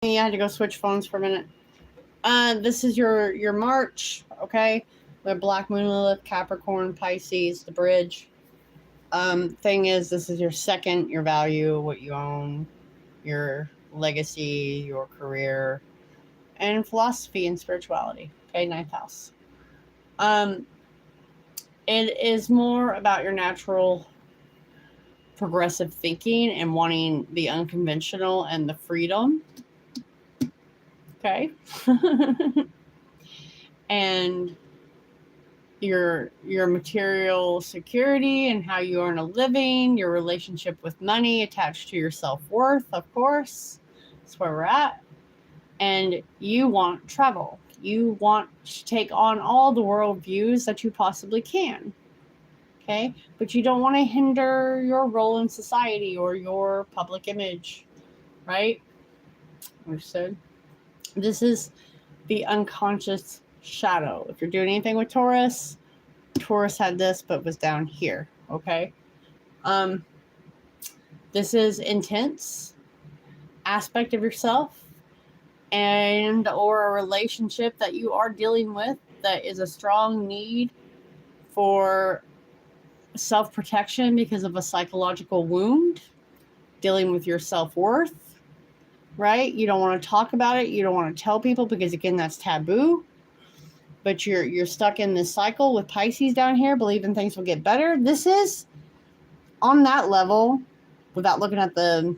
I had to go switch phones for a minute. This is your March, okay? The Black Moon Lilith, Capricorn, Pisces, the bridge. Thing is, this is your second, your value, what you own, your legacy, your career, and philosophy and spirituality. Okay, ninth house. It is more about your natural progressive thinking and wanting the unconventional and the freedom. Okay. And your material security and how you earn a living, your relationship with money attached to your self-worth, of course. That's where we're at. And you want travel. You want to take on all the world views that you possibly can. Okay? But you don't want to hinder your role in society or your public image. Right? Understood? This is the unconscious shadow. If you're doing anything with Taurus had this, but was down here. Okay. This is intense aspect of yourself and or a relationship that you are dealing with that is a strong need for self-protection because of a psychological wound, dealing with your self-worth, right? You don't want to talk about it. You don't want to tell people because, again, that's taboo. But you're stuck in this cycle with Pisces down here, believing things will get better. This is, on that level, without looking at the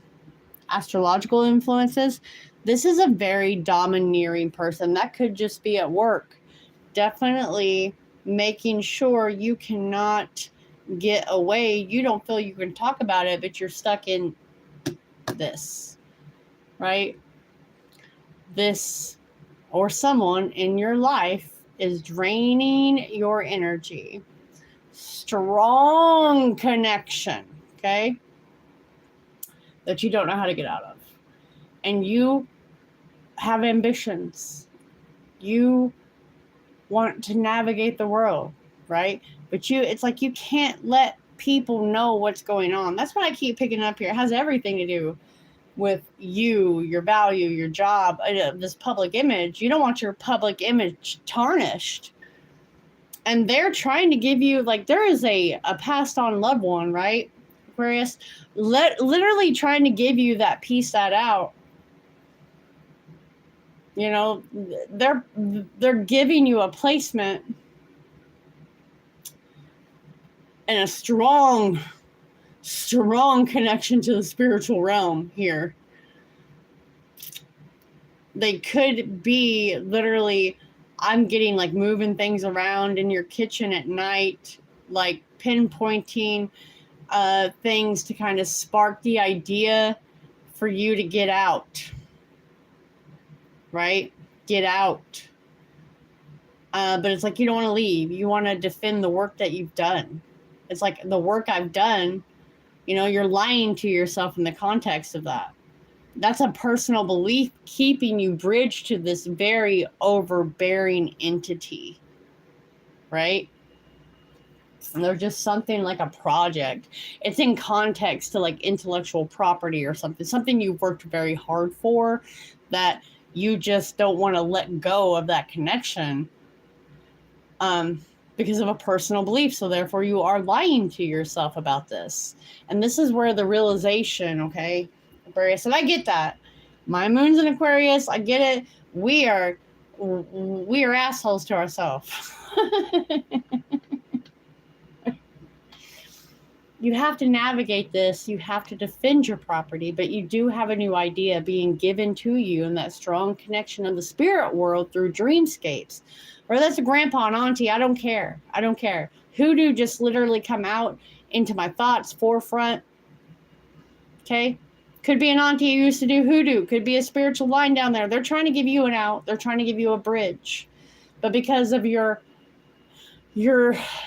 astrological influences, this is a very domineering person. That could just be at work. Definitely making sure you cannot get away. You don't feel you can talk about it, but you're stuck in this, right? This or someone in your life is draining your energy. Strong connection, okay? That you don't know how to get out of. And you have ambitions. You want to navigate the world, right? But it's like you can't let people know what's going on. That's what I keep picking up here. It has everything to do with you, your value, your job, this public image. You don't want your public image tarnished. And they're trying to give you, like, there is a passed on loved one, right, Aquarius? Literally trying to give you that, piece that out. You know, they're giving you a placement and a strong connection to the spiritual realm here. They could be literally, I'm getting like moving things around in your kitchen at night, like pinpointing things to kind of spark the idea for you to get out, right? Get out. But it's like you don't want to leave. You want to defend the work that you've done. It's like the work I've done, you know, you're lying to yourself in the context of that. That's a personal belief keeping you bridged to this very overbearing entity, right? And they're just something like a project. It's in context to like intellectual property or something you've worked very hard for that you just don't want to let go of that connection because of a personal belief. So therefore you are lying to yourself about this. And this is where the realization, okay, Aquarius, and I get that. My moon's in Aquarius. I get it. We are assholes to ourselves. You have to navigate this. You have to defend your property, but you do have a new idea being given to you in that strong connection of the spirit world through dreamscapes. Or that's a grandpa and auntie. I don't care. Hoodoo just literally come out into my thoughts forefront. Okay? Could be an auntie who used to do hoodoo. Could be a spiritual line down there. They're trying to give you an out. They're trying to give you a bridge. But because of your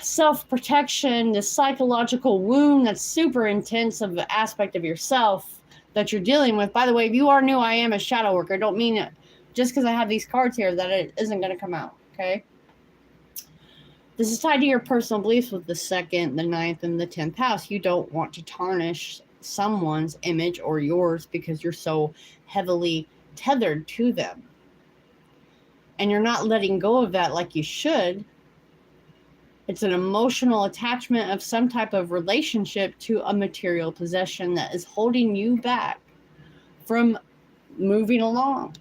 self-protection, this psychological wound that's super intense of the aspect of yourself that you're dealing with. By the way, if you are new, I am a shadow worker. Don't mean it just because I have these cards here that it isn't going to come out, okay? This is tied to your personal beliefs with the 2nd, the 9th, and the 10th house. You don't want to tarnish someone's image or yours because you're so heavily tethered to them. And you're not letting go of that like you should. It's an emotional attachment of some type of relationship to a material possession that is holding you back from moving along.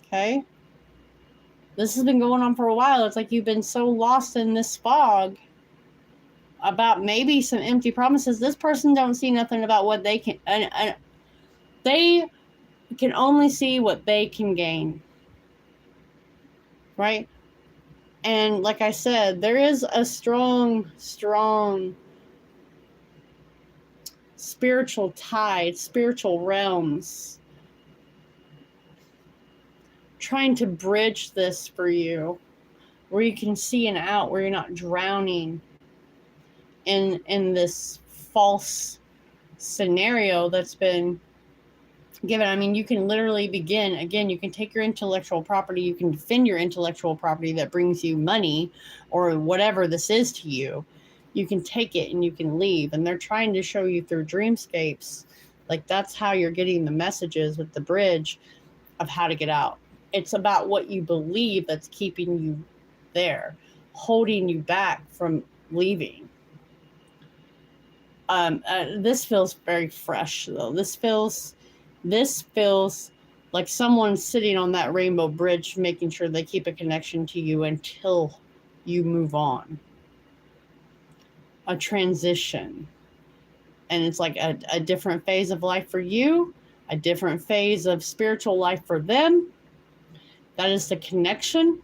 Okay? This has been going on for a while. It's like you've been so lost in this fog about maybe some empty promises. This person don't see nothing about what they can, and they can only see what they can gain. Right? And like I said, there is a strong spiritual tide, spiritual realms trying to bridge this for you, where you can see an out, where you're not drowning in this false scenario that's been given. I mean, you can literally begin, again, you can take your intellectual property, you can defend your intellectual property that brings you money or whatever this is to you. You can take it and you can leave. And they're trying to show you through dreamscapes. Like, that's how you're getting the messages with the bridge of how to get out. It's about what you believe that's keeping you there, holding you back from leaving. This feels very fresh, though. This feels like someone sitting on that rainbow bridge, making sure they keep a connection to you until you move on. A transition. And it's like a different phase of life for you, a different phase of spiritual life for them. That is the connection.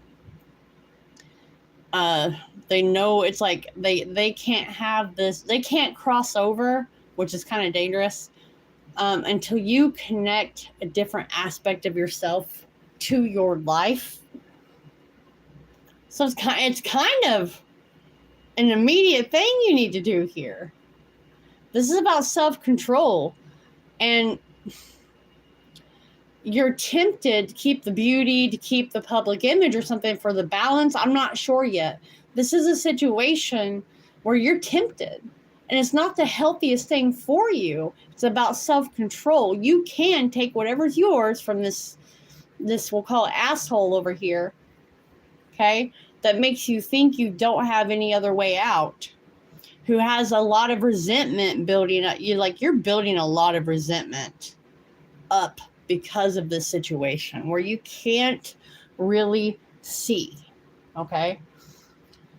They know it's like they can't have this, they can't cross over, which is kind of dangerous, until you connect a different aspect of yourself to your life. So it's kind of an immediate thing you need to do here. This is about self-control, and you're tempted to keep the beauty, to keep the public image or something for the balance. I'm not sure yet. This is a situation where you're tempted, and it's not the healthiest thing for you. It's about self-control. You can take whatever's yours from this we'll call it asshole over here, okay, that makes you think you don't have any other way out, who has a lot of resentment building up. You're building a lot of resentment up because of this situation where you can't really see, okay?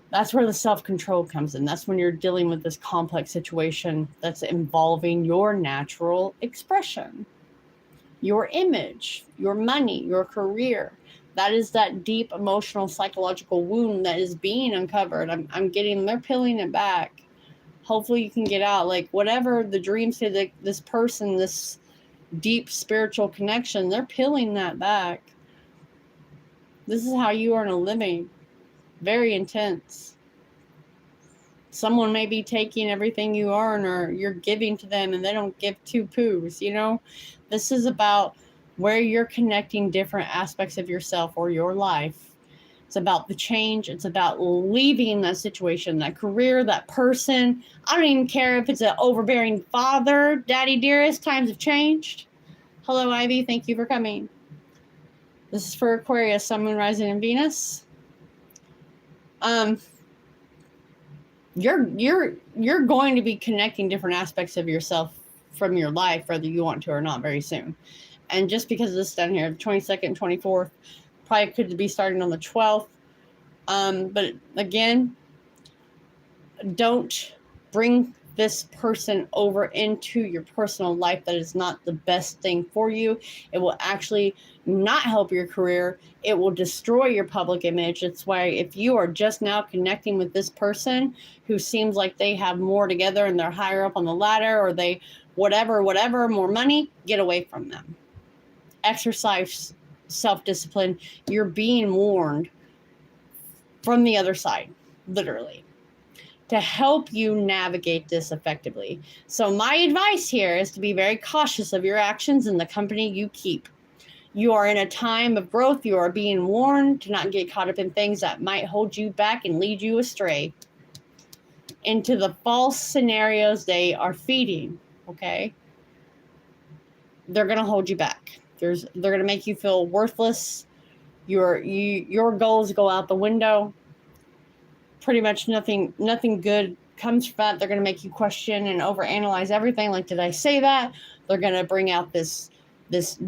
That's where the self-control comes in. That's when you're dealing with this complex situation that's involving your natural expression, your image, your money, your career. That is that deep emotional, psychological wound that is being uncovered. They're peeling it back. Hopefully you can get out. Like, whatever the dreams say, that this person, this deep spiritual connection, they're peeling that back. This is how you earn a living. Very intense. Someone may be taking everything you earn, or you're giving to them and they don't give two poos, you know? This is about where you're connecting different aspects of yourself or your life. It's about the change. It's about leaving that situation, that career, that person. I don't even care if it's an overbearing father, daddy dearest. Times have changed. Hello, Ivy. Thank you for coming. This is for Aquarius, Sun, Moon, Rising, and Venus. You're going to be connecting different aspects of yourself from your life, whether you want to or not, very soon. And just because of this down here, the 22nd, 24th, probably could be starting on the 12th. But again, don't bring this person over into your personal life. That is not the best thing for you. It will actually not help your career. It will destroy your public image. It's why if you are just now connecting with this person who seems like they have more together and they're higher up on the ladder, or they whatever, more money, get away from them. Exercise self-discipline. You're being warned from the other side, literally, to help you navigate this effectively. So my advice here is to be very cautious of your actions and the company you keep. You are in a time of growth. You are being warned to not get caught up in things that might hold you back and lead you astray into the false scenarios they are feeding, okay? they're going to hold you back. They're going to make you feel worthless. Your goals go out the window. Pretty much nothing good comes from that. They're going to make you question and overanalyze everything. Like, did I say that? They're going to bring out this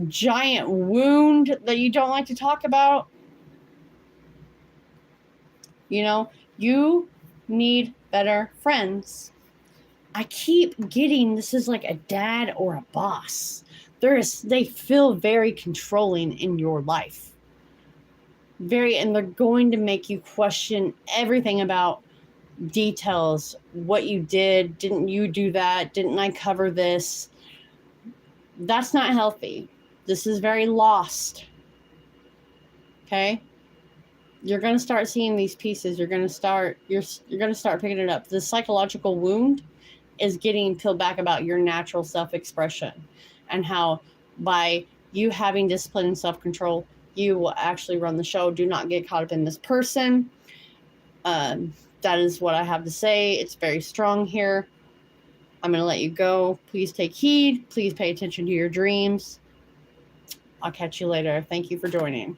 giant wound that you don't like to talk about. You know, you need better friends. I keep getting this is like a dad or a boss. They feel very controlling in your life. And they're going to make you question everything about details. What you did, didn't you do that? Didn't I cover this? That's not healthy. This is very lost. Okay? You're going to start seeing these pieces. You're going to start picking it up. The psychological wound is getting peeled back about your natural self-expression, and how by you having discipline and self-control, you will actually run the show. Do not get caught up in this person. That is what I have to say. It's very strong here. I'm going to let you go. Please take heed. Please pay attention to your dreams. I'll catch you later. Thank you for joining.